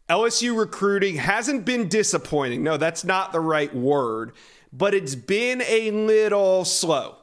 LSU recruiting hasn't been disappointing. No, that's not the right word, but it's been a little slow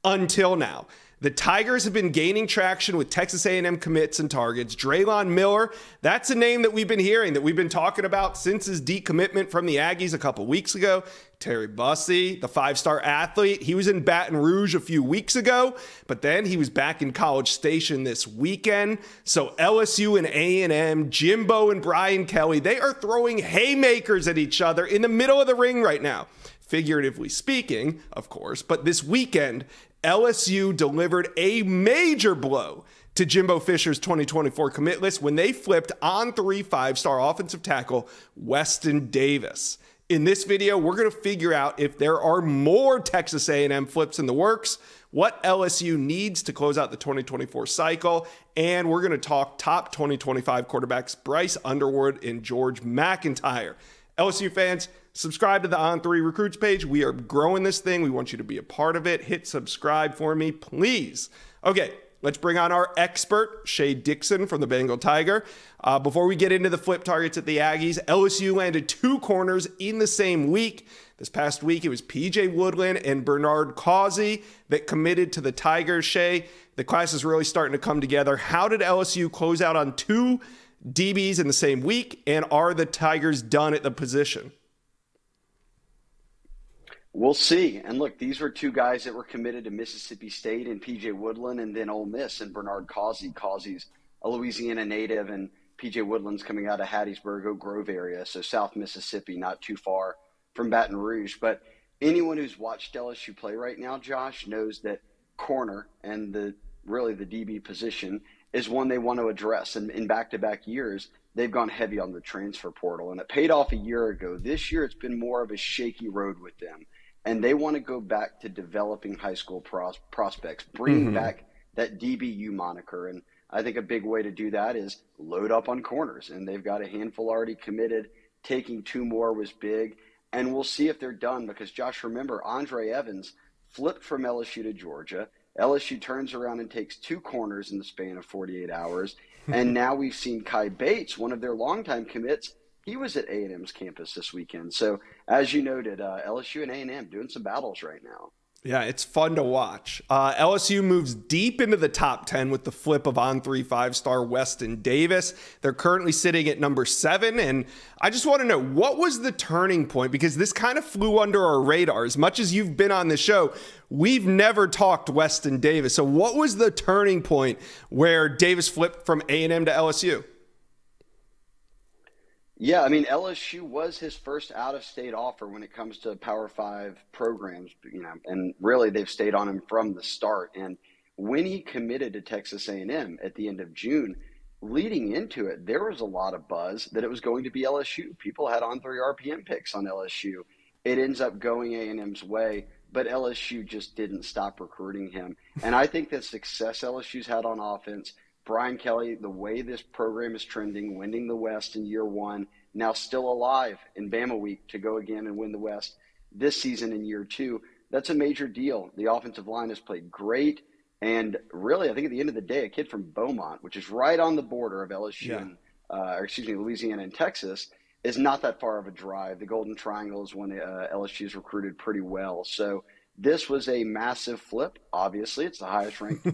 until now. The Tigers have been gaining traction with Texas A&M commits and targets. Draylon Miller, that's a name that we've been hearing, that we've been talking about since his decommitment from the Aggies a couple weeks ago. Terry Bussey, the five-star athlete, he was in Baton Rouge a few weeks ago, but then he was back in College Station this weekend. So LSU and A&M, Jimbo and Brian Kelly, they are throwing haymakers at each other in the middle of the ring right now. Figuratively speaking, of course, but this weekend, LSU delivered a major blow to Jimbo Fisher's 2024 commit list when they flipped on 3 5-star offensive tackle Weston Davis. In this video, we're going to figure out if there are more Texas A&M flips in the works, what LSU needs to close out the 2024 cycle, and we're going to talk top 2025 quarterbacks Bryce Underwood and George McIntyre. LSU fans, subscribe to the On3 Recruits page. We are growing this thing. We want you to be a part of it. Hit subscribe for me, please. Okay, let's bring on our expert, Shay Dixon from the Bengal Tiger. Before we get into the flip targets at the Aggies, LSU landed 2 corners in the same week. This past week, it was P.J. Woodland and Bernard Causey that committed to the Tigers. Shay, the class is really starting to come together. How did LSU close out on 2 DBs in the same week, and are the Tigers done at the position? We'll see. And look, these were 2 guys that were committed to Mississippi State, and P.J. Woodland, and then Ole Miss and Bernard Causey. Causey's a Louisiana native, and P.J. Woodland's coming out of Hattiesburg, Oak Grove area, so South Mississippi, not too far from Baton Rouge. But anyone who's watched LSU play right now, Josh, knows that corner and really the DB position is one they want to address. And in back-to-back years, they've gone heavy on the transfer portal, and it paid off a year ago. This year, it's been more of a shaky road with them. And they want to go back to developing high school prospects, bringing back that DBU moniker. And I think a big way to do that is load up on corners. And they've got a handful already committed. Taking 2 more was big. And we'll see if they're done because, Josh, remember, Andre Evans flipped from LSU to Georgia. LSU turns around and takes 2 corners in the span of 48 hours. And now we've seen Kai Bates, one of their longtime commits. He was at A&M's campus this weekend. So, as you noted, LSU and A&M doing some battles right now. Yeah, it's fun to watch. LSU moves deep into the top 10 with the flip of on 3 5-star Weston Davis. They're currently sitting at number 7. And I just want to know, what was the turning point? Because this kind of flew under our radar. As much as you've been on the show, we've never talked Weston Davis. So what was the turning point where Davis flipped from A&M to LSU? Yeah, I mean, LSU was his first out-of-state offer when it comes to Power 5 programs, and really they've stayed on him from the start. And when he committed to Texas A&M at the end of June, leading into it, there was a lot of buzz that it was going to be LSU. People had on 3 RPM picks on LSU. It ends up going A&M's way, but LSU just didn't stop recruiting him. And I think the success LSU's had on offense, Brian Kelly, the way this program is trending, winning the West in year 1, now still alive in Bama week to go again and win the West this season in year 2. That's a major deal. The offensive line has played great. And really, I think at the end of the day, a kid from Beaumont, which is right on the border of LSU and, Louisiana and Texas, is not that far of a drive. The Golden Triangle is one LSU's recruited pretty well. So this was a massive flip. Obviously, it's the highest ranked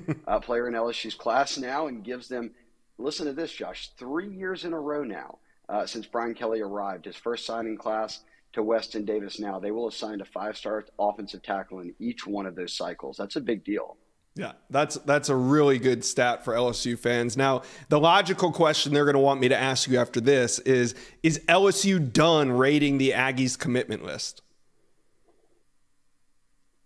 player in LSU's class now and gives them, listen to this, Josh, 3 years in a row now since Brian Kelly arrived, his first signing class to Weston Davis now. They will have signed a 5-star offensive tackle in each one of those cycles. That's a big deal. Yeah, that's a really good stat for LSU fans. Now, the logical question they're going to want me to ask you after this is LSU done rating the Aggies commitment list?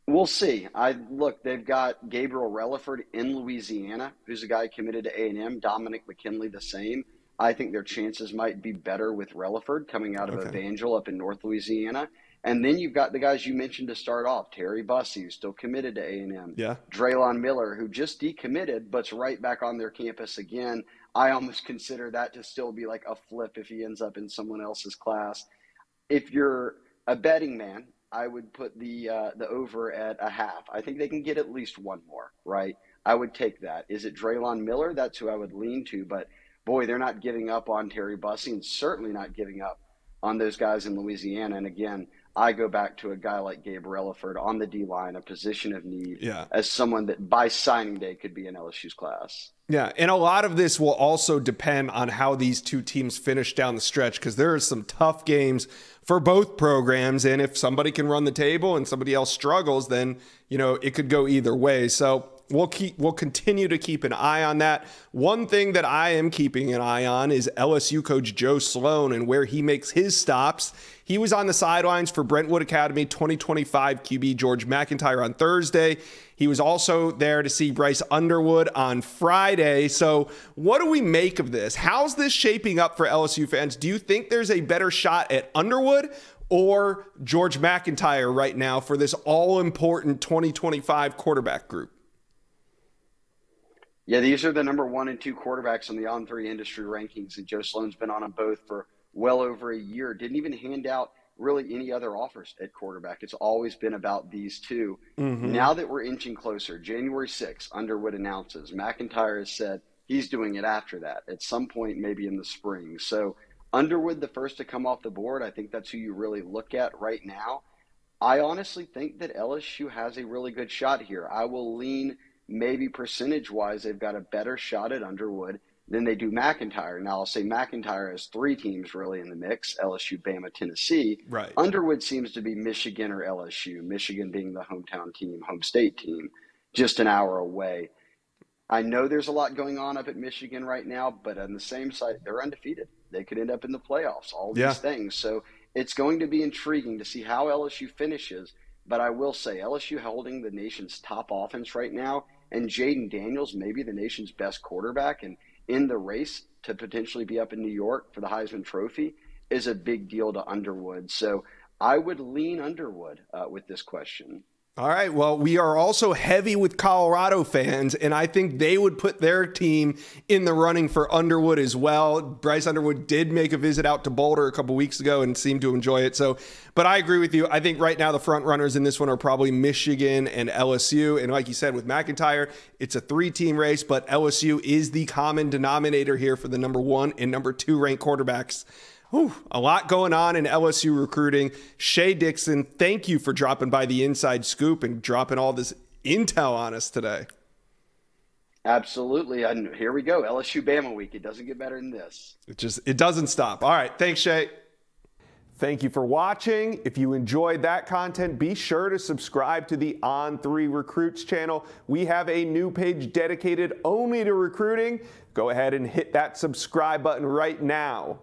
We'll see. Look, they've got Gabriel Relaford in Louisiana, who's a guy committed to A&M. Dominic McKinley, the same. I think their chances might be better with Relaford coming out of Evangel up in North Louisiana. And then you've got the guys you mentioned to start off, Terry Bussey, who's still committed to A&M. Yeah. Draylon Miller, who just decommitted, but's right back on their campus again. I almost consider that to still be like a flip if he ends up in someone else's class. If you're a betting man, I would put the over at 0.5. I think they can get at least one more, right? I would take that. Is it Draylon Miller? That's who I would lean to. But boy, they're not giving up on Terry Bussey and certainly not giving up on those guys in Louisiana. And again, I go back to a guy like Gabe Relaford on the D-line, a position of need, as someone that by signing day could be in LSU's class. Yeah, and a lot of this will also depend on how these two teams finish down the stretch, because there are some tough games for both programs, and if somebody can run the table and somebody else struggles, then, you know, it could go either way. So we'll continue to keep an eye on that. One thing that I am keeping an eye on is LSU coach Joe Sloan and where he makes his stops. He was on the sidelines for Brentwood Academy 2025 QB George McIntyre on Thursday. He was also there to see Bryce Underwood on Friday. So what do we make of this? How's this shaping up for LSU fans? Do you think there's a better shot at Underwood or George McIntyre right now for this all-important 2025 quarterback group? Yeah, these are the number 1 and 2 quarterbacks on the On3 industry rankings, and Joe Sloan's been on them both for well over a year. Didn't even hand out really any other offers at quarterback. It's always been about these two. Now that we're inching closer, January 6th, Underwood announces. McIntyre has said he's doing it after that, at some point maybe in the spring. So Underwood, the first to come off the board, I think that's who you really look at right now. I honestly think that LSU has a really good shot here. I will lean maybe percentage-wise, they've got a better shot at Underwood than they do McIntyre. Now, I'll say McIntyre has 3 teams really in the mix, LSU, Bama, Tennessee. Right. Underwood seems to be Michigan or LSU, Michigan being the hometown team, home state team, just an hour away. I know there's a lot going on up at Michigan right now, but on the same side, they're undefeated. They could end up in the playoffs, all these things. So it's going to be intriguing to see how LSU finishes. But I will say, LSU holding the nation's top offense right now, and Jaden Daniels, maybe the nation's best quarterback, and in the race to potentially be up in New York for the Heisman Trophy, is a big deal to Underwood. So I would lean Underwood with this question. All right. Well, we are also heavy with Colorado fans, and I think they would put their team in the running for Underwood as well. Bryce Underwood did make a visit out to Boulder a couple weeks ago and seemed to enjoy it. So, but I agree with you. I think right now the front runners in this one are probably Michigan and LSU. And like you said, with McIntyre, it's a 3-team race, but LSU is the common denominator here for the number 1 and number 2 ranked quarterbacks. A lot going on in LSU recruiting. Shea Dixon, thank you for dropping by the Inside Scoop and dropping all this intel on us today. Absolutely. And here we go. LSU Bama week. It doesn't get better than this. It doesn't stop. All right. Thanks, Shea. Thank you for watching. If you enjoyed that content, be sure to subscribe to the On3 Recruits channel. We have a new page dedicated only to recruiting. Go ahead and hit that subscribe button right now.